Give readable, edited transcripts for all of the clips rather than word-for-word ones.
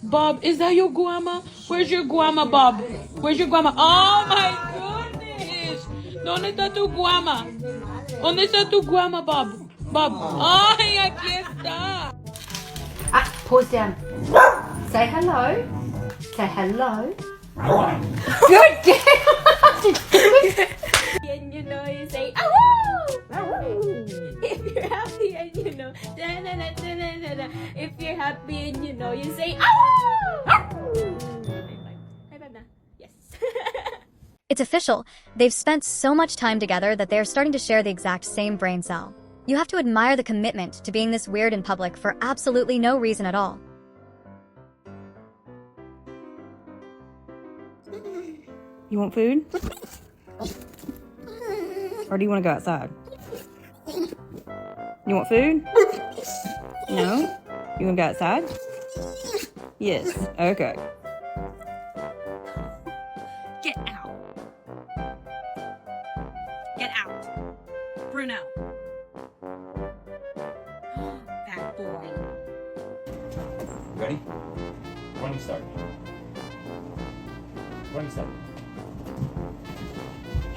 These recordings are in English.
Bob, is that your guama? Where's your guama, Bob? Where's your guama? Oh my goodness! ¿Dónde está tu guama? ¿Dónde está tu guama, Bob? Bob. Ay, aquí está. Ah, pause down. Say hello. Say hello. Good girl. And you know you say "Awoo!" If you're happy and you know da-da-da-da-da-da. If you're happy and you know you say "Awoo!" High five na. Yes. It's official. They've spent so much time together that they are starting to share the exact same brain cell. You have to admire the commitment to being this weird in public for absolutely no reason at all. You want food? Or do you want to go outside? You want food? No? You want to go outside? Yes. Okay. Get out. Get out. Bruno. Bad boy. Ready? When you start. When you start.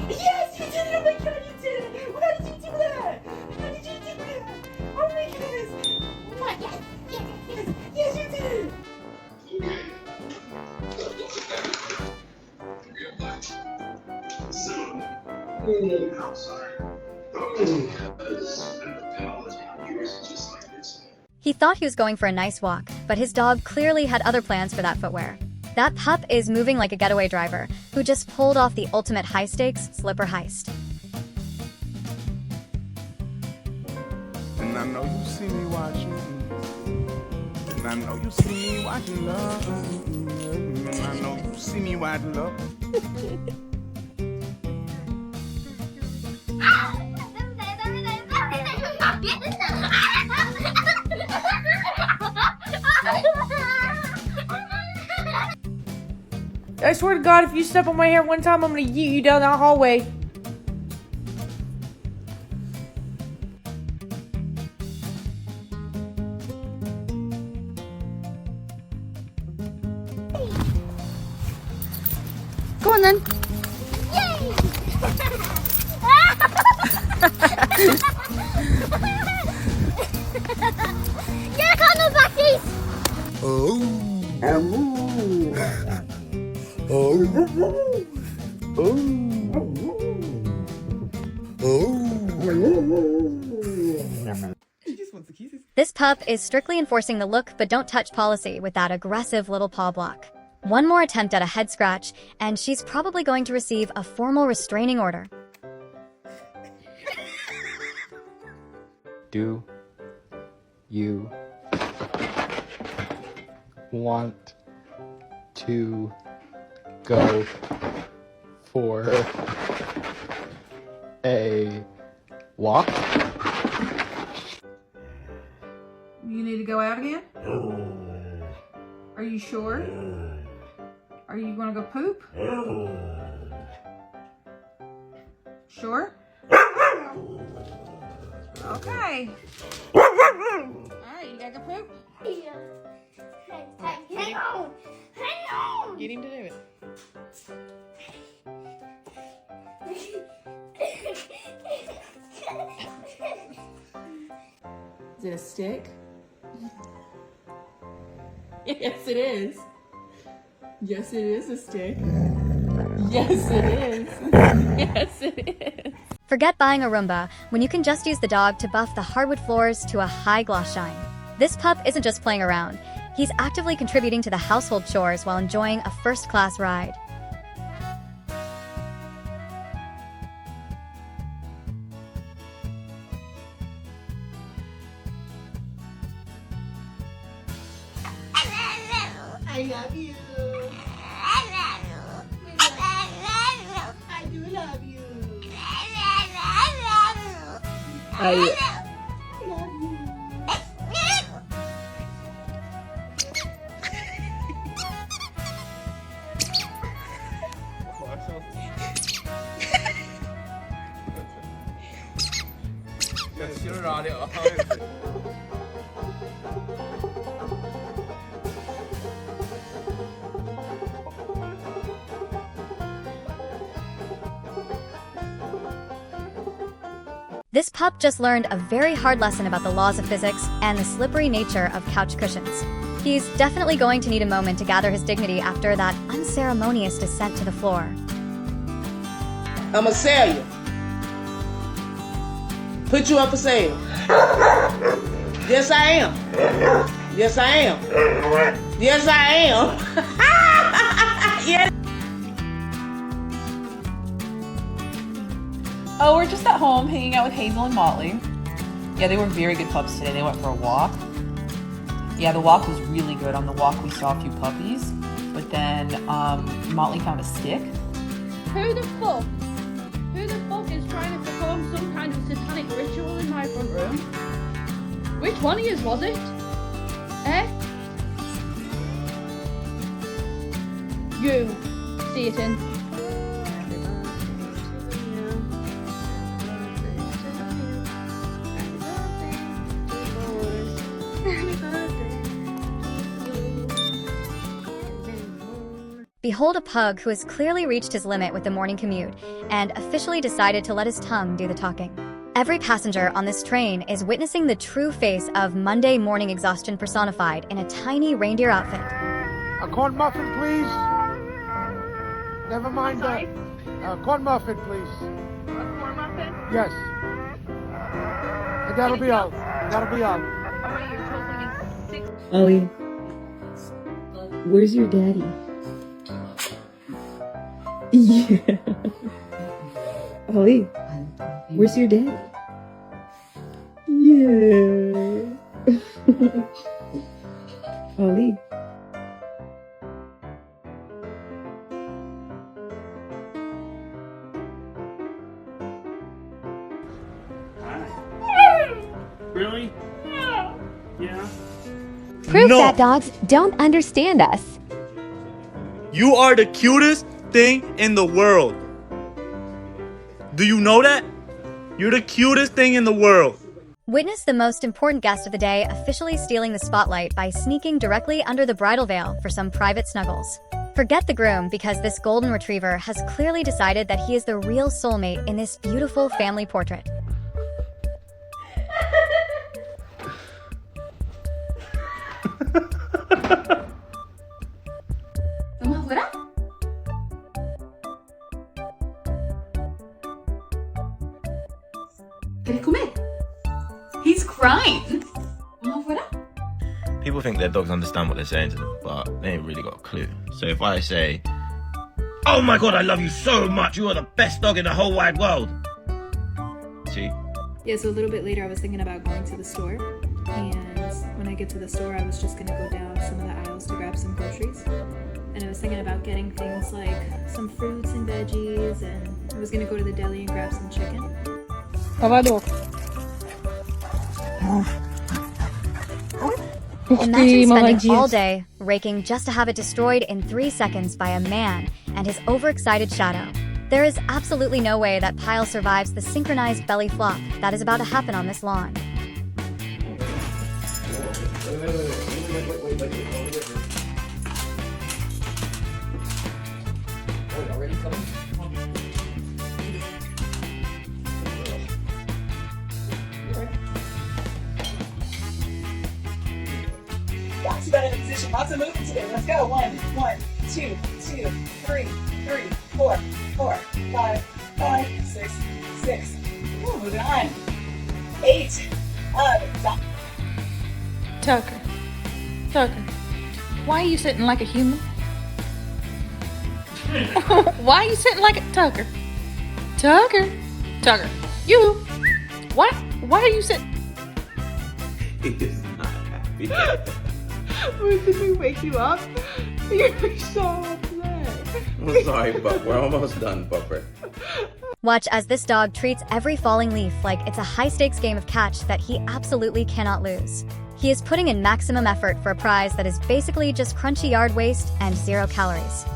Yes, you did it! Oh my god, you did it! How did you do that? How did you do that? Oh my goodness! What? Yes, yes, yes, yes, you did it! He thought he was going for a nice walk, but his dog clearly had other plans for that footwear. That pup is moving like a getaway driver who just pulled off the ultimate high-stakes slipper heist. And I know you see me watching. And I know you see me watching love. And I know you see me watching love. I swear to God, if you step on my hair one time, I'm gonna yeet you down that hallway. Go on then. Yay! Get a condom boxes! Oh. This pup is strictly enforcing the look but don't touch policy with that aggressive little paw block. One more attempt at a head scratch, and she's probably going to receive a formal restraining order. Do you want to go for a walk? You need to go out again? Are you sure? Are you gonna go poop? Sure? Okay. Alright, you gotta go poop? Hang on! Hang on! Get him to do it. Is it a stick? Yes, it is. Yes, it is a stick. Yes, it is. Yes, it is. Forget buying a Roomba when you can just use the dog to buff the hardwood floors to a high gloss shine. This pup isn't just playing around. He's actively contributing to the household chores while enjoying a first-class ride. I love you. I do love you. I love you. This pup just learned a very hard lesson about the laws of physics and the slippery nature of couch cushions. He's definitely going to need a moment to gather his dignity after that unceremonious descent to the floor. I'ma sell you. Put you up for sale. Yes, I am. Yes, I am. Yes, I am. Yes. Oh, we're just at home hanging out with Hazel and Motley. Yeah, they were very good pups today. They went for a walk. Yeah, the walk was really good. On the walk, we saw a few puppies, but then Motley found a stick. Who the fuck is trying to perform some kind of satanic ritual in my front room? Which one of yous was it? Eh? You, Satan. Behold a pug who has clearly reached his limit with the morning commute and officially decided to let his tongue do the talking. Every passenger on this train is witnessing the true face of Monday morning exhaustion personified in a tiny reindeer outfit. A corn muffin, please. Never mind that. Corn muffin, please. A corn muffin? Yes. And that'll be all. That'll be all. Alright, you're told me 6. Ollie, where's your daddy? Yeah. Ollie, where's your daddy? Yeah. Ollie. Really? Yeah. Proof that dogs don't understand us. You are the cutest thing in the world. Do you know that? You're the cutest thing in the world. Witness the most important guest of the day officially stealing the spotlight by sneaking directly under the bridal veil for some private snuggles. Forget the groom, because this golden retriever has clearly decided that he is the real soulmate in this beautiful family portrait. ¿Vamos afuera? ¿Quieres comer? He's crying. ¿Vamos afuera? People think their dogs understand what they're saying to them, but they ain't really got a clue. So if I say, "Oh my god, I love you so much, you are the best dog in the whole wide world." See? Yeah, so a little bit later I was thinking about going to the store, and when I get to the store I was just gonna go down some of the aisles to grab some groceries. And I was thinking about getting things like some fruits and veggies, and I was gonna go to the deli and grab some chicken. Imagine spending all day raking just to have it destroyed in 3 seconds by a man and his overexcited shadow. There is absolutely no way that pile survives the synchronized belly flop that is about to happen on this lawn. Lots of in position, lots of movement today. Let's go. 1, 2, 2, 3, 4, 5, 6, 6. Ooh, moving on. 8. Tucker, why are you sitting like a human? Why are you sitting like a Tucker? Tucker, you. Why are you sitting? He is not happy. Did we wake you up? You're so upset. I'm sorry, but we're almost done, Pupper. Watch as this dog treats every falling leaf like it's a high-stakes game of catch that he absolutely cannot lose. He is putting in maximum effort for a prize that is basically just crunchy yard waste and 0 calories.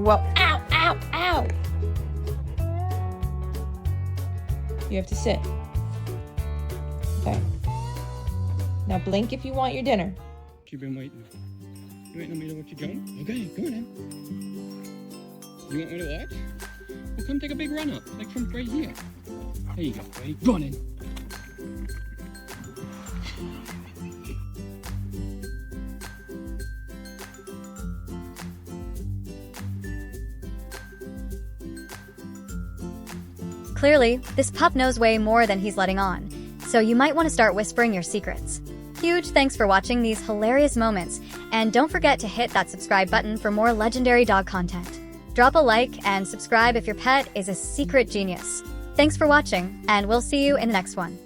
Whoa. Ow, ow, ow. You have to sit. Okay. Now blink if you want your dinner. You've been waiting. You waiting on me to watch you jump? Okay, go on then. You want me to watch? Well, come take a big run up, like from right here. There you go, buddy. Running. Clearly, this pup knows way more than he's letting on, so you might want to start whispering your secrets. Huge thanks for watching these hilarious moments, and don't forget to hit that subscribe button for more legendary dog content. Drop a like and subscribe if your pet is a secret genius. Thanks for watching, and we'll see you in the next one.